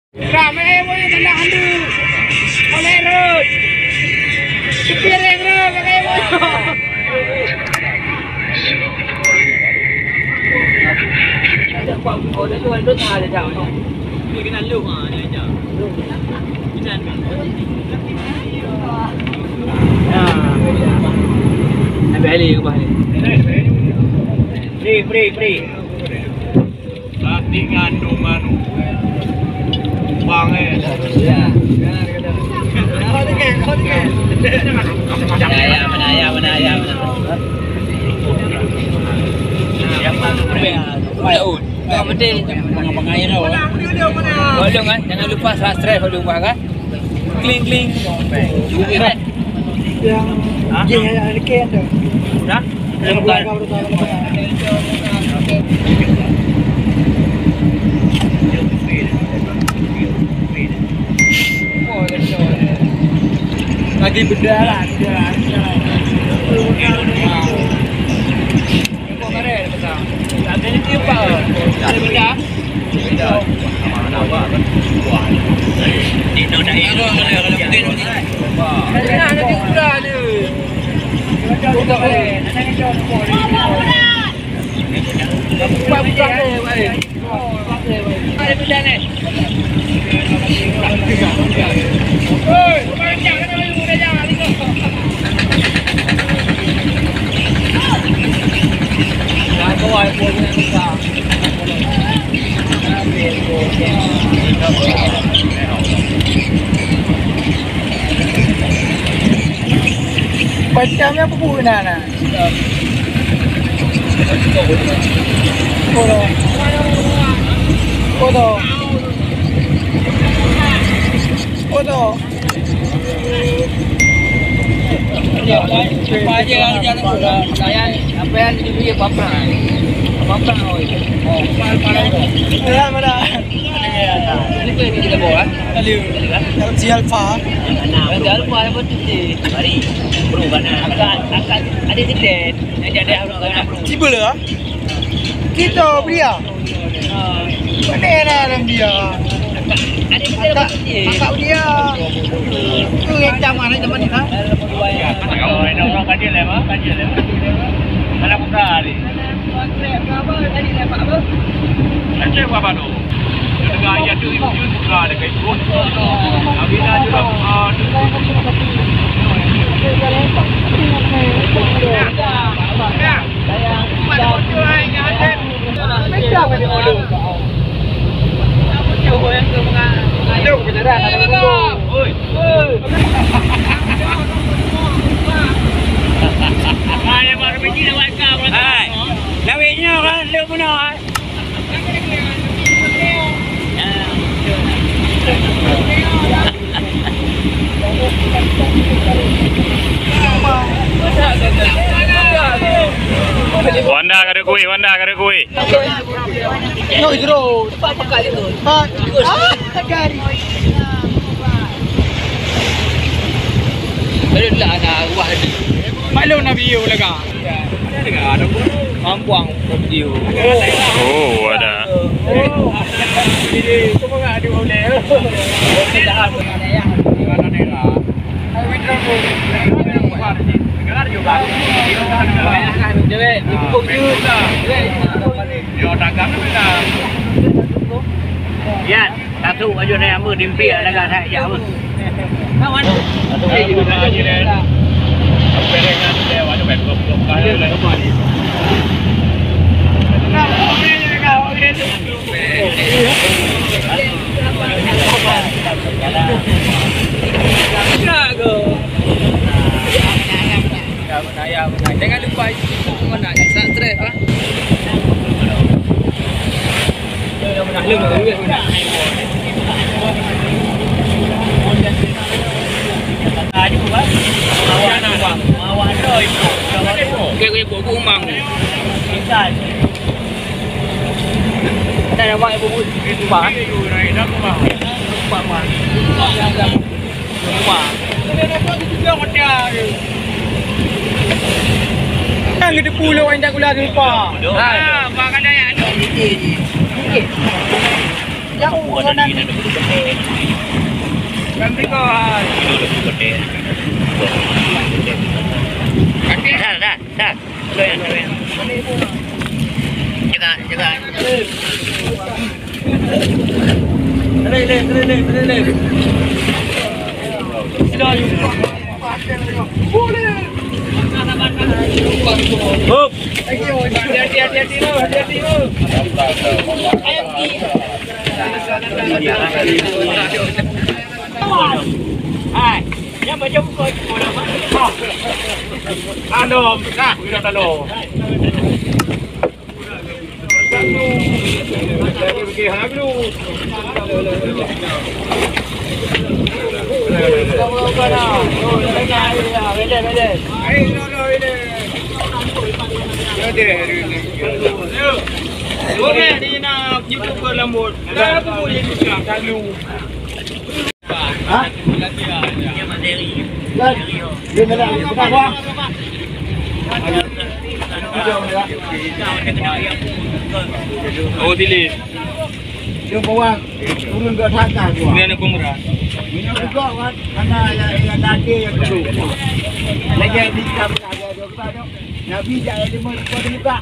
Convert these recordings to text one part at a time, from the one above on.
Ramai mo yung tandahan doon. Oleh road. Piring road, pakai mo. Ambil alih ke bawah ni. Free. Nanti ngandung manu. Bang Mana ayam. Yang penting jangan air tau. Holong kan, jangan lupa subscribe holong bang kan. Kling. Yang ada ken tu. Dah? Bukan. Lagi beda lah. Ada ni tiup apa? Ada benda? Benda. Nama apa? Di nona hero kalau mungkin ni. Ada di pula ni. Buka boleh. Buka boleh. Ada benda ni. Oi, macam mana you dah jangan ni. Kau ai pun nak buka. Macamnya apa pun nak. Kodo. Apa aja yang jalan sudah. Saya apa yang dibeli apa? Apa oi? Oh, mana? Mana? Ini kita bawa. Kali. Sial fa. Sial fa apa tu? Mari. Bro mana? Akan ada tiket. Ada harus kena bro. Cibul ah? Kita dia. Mana dalam dia? Ada kakak dia. Tu yang zaman ni ha? Kalau orang kaji lewat. Mana buka ni? Berapa tadi dapat apa? Aceh berapa tu? Dengan ayat tu ibu buka dekat itu. Abina juga Lawiknya kan lu mana? Wanda kada kui. No, hidro. Apa kali tu? Dari. Belum ada wahd. Malu Nabi ulaga. Ada mampuang video. Oh, ada. Ini semua ada boleh. Tidak ada yang mana nera. Withdraw tu. Negara juga. Jadi, ibu juga. Yo dagang kita. Ya, satu aja ni amu dimpi dagang saya amu. Kawan. Satu juga aja ni. Perengan dia wajib belum kaya lah. Jangan lupa mana subscribe ah. Cái bộ của măng. Đây là mọi bộ bán. Này nó có bảo. Quả. Ang itu pulau yang dah kulah lupa. Makan dah ada. jauh kanan ni. Nanti kau dah. Jaga. Leh. Sudah you. Boleh. Hop. Hati-hati lo. Hai, yang macam kau orang mana? Anom, nah, kita tahu. Oh, dili. Yung bawang, turun ke atas tu. Ini ada pemerah. Ini juga kan, karena yang dati yang dulu. Lagi yang di kamera ada juga tu. Nabi jangan dia buka.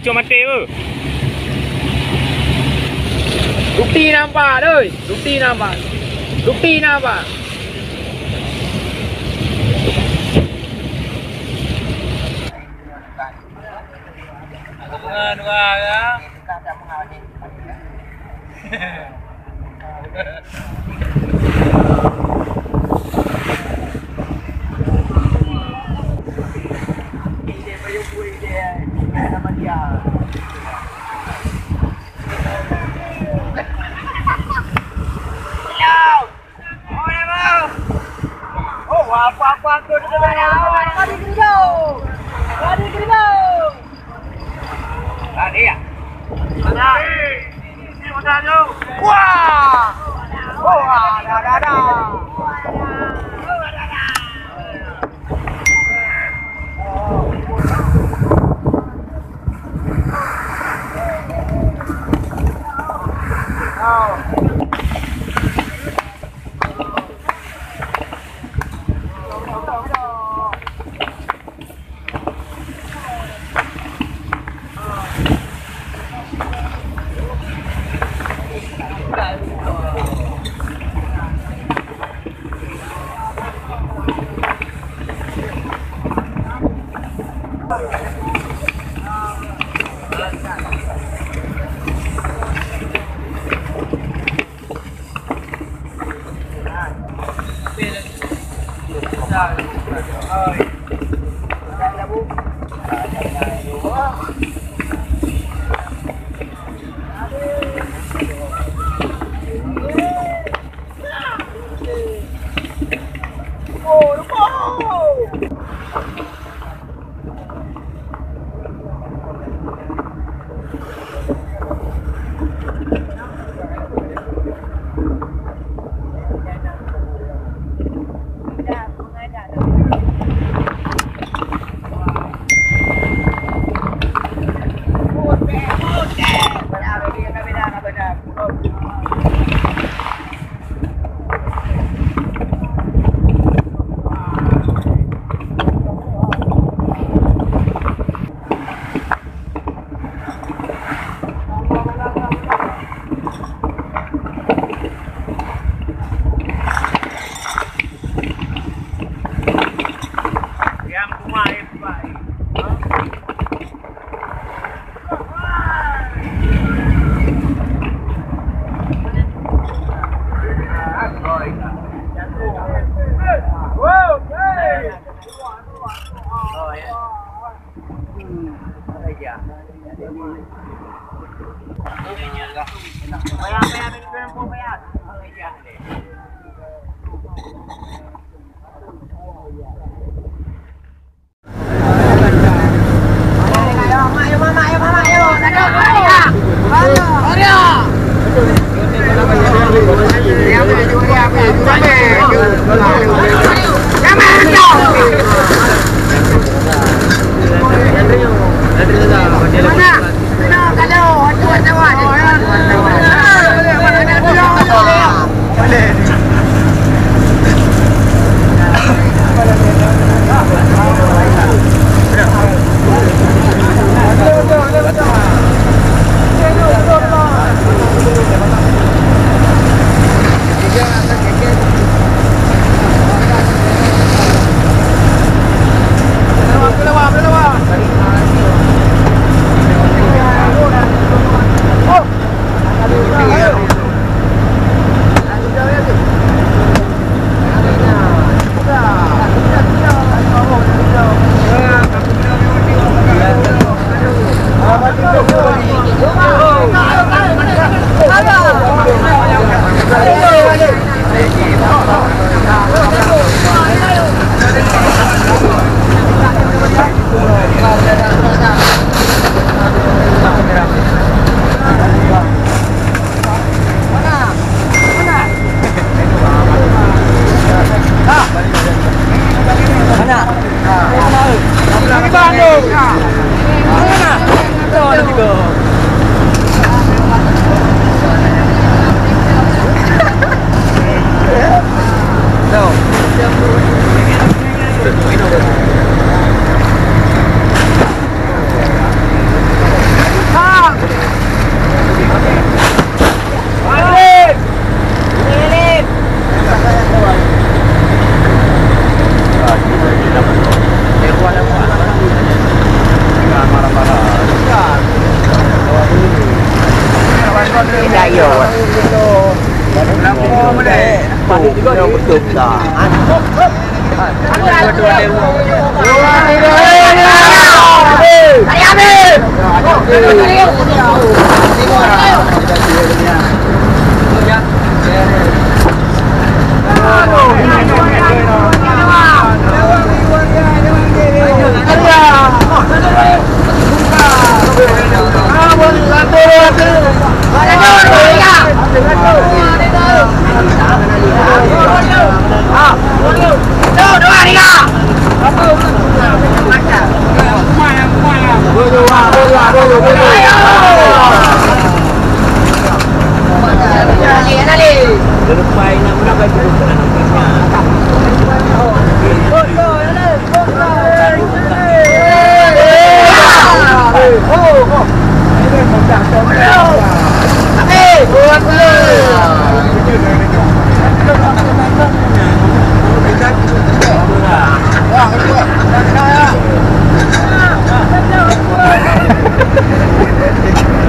Cuma mati tu. Bukti nampak doi. Bukti nampak. Dua ya. Apa tu tu Tadi kerja. Tadi ya. Mana? Ini udah tu. Wah. Oh, ada.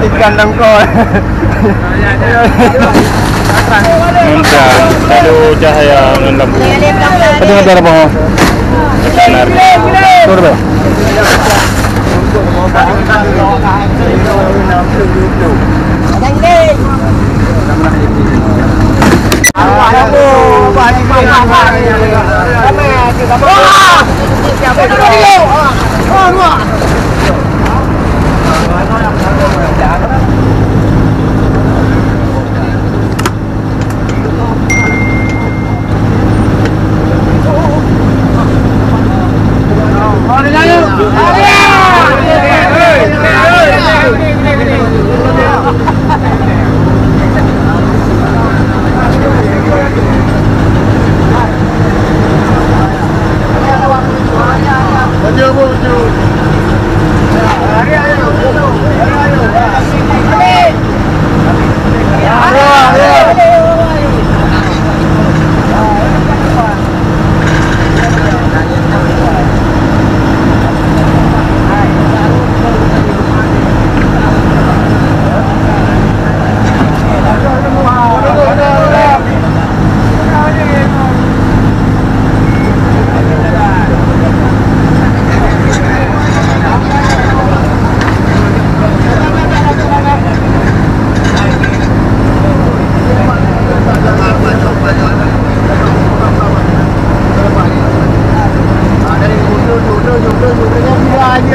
Ikan dangkol. Aduh cahaya dengan lampu. Ada ada apa? Benar. Tur ba?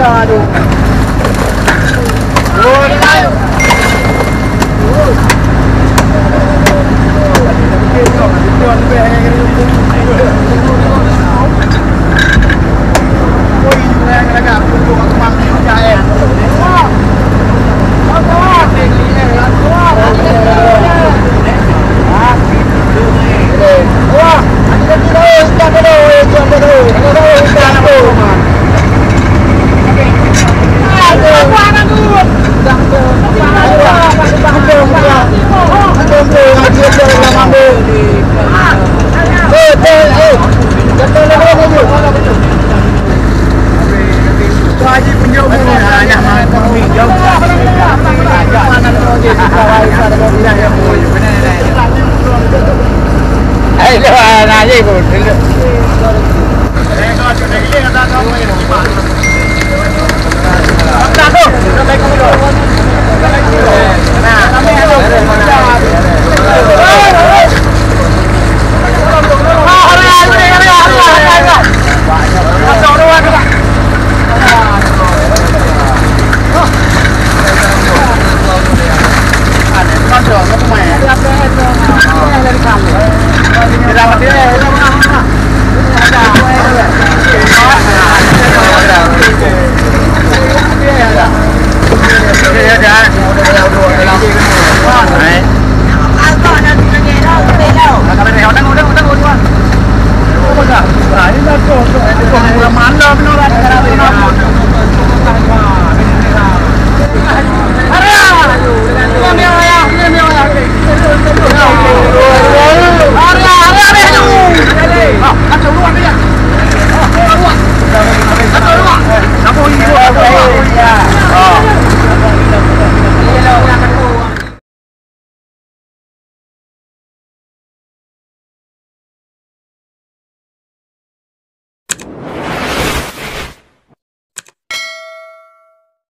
dah tu.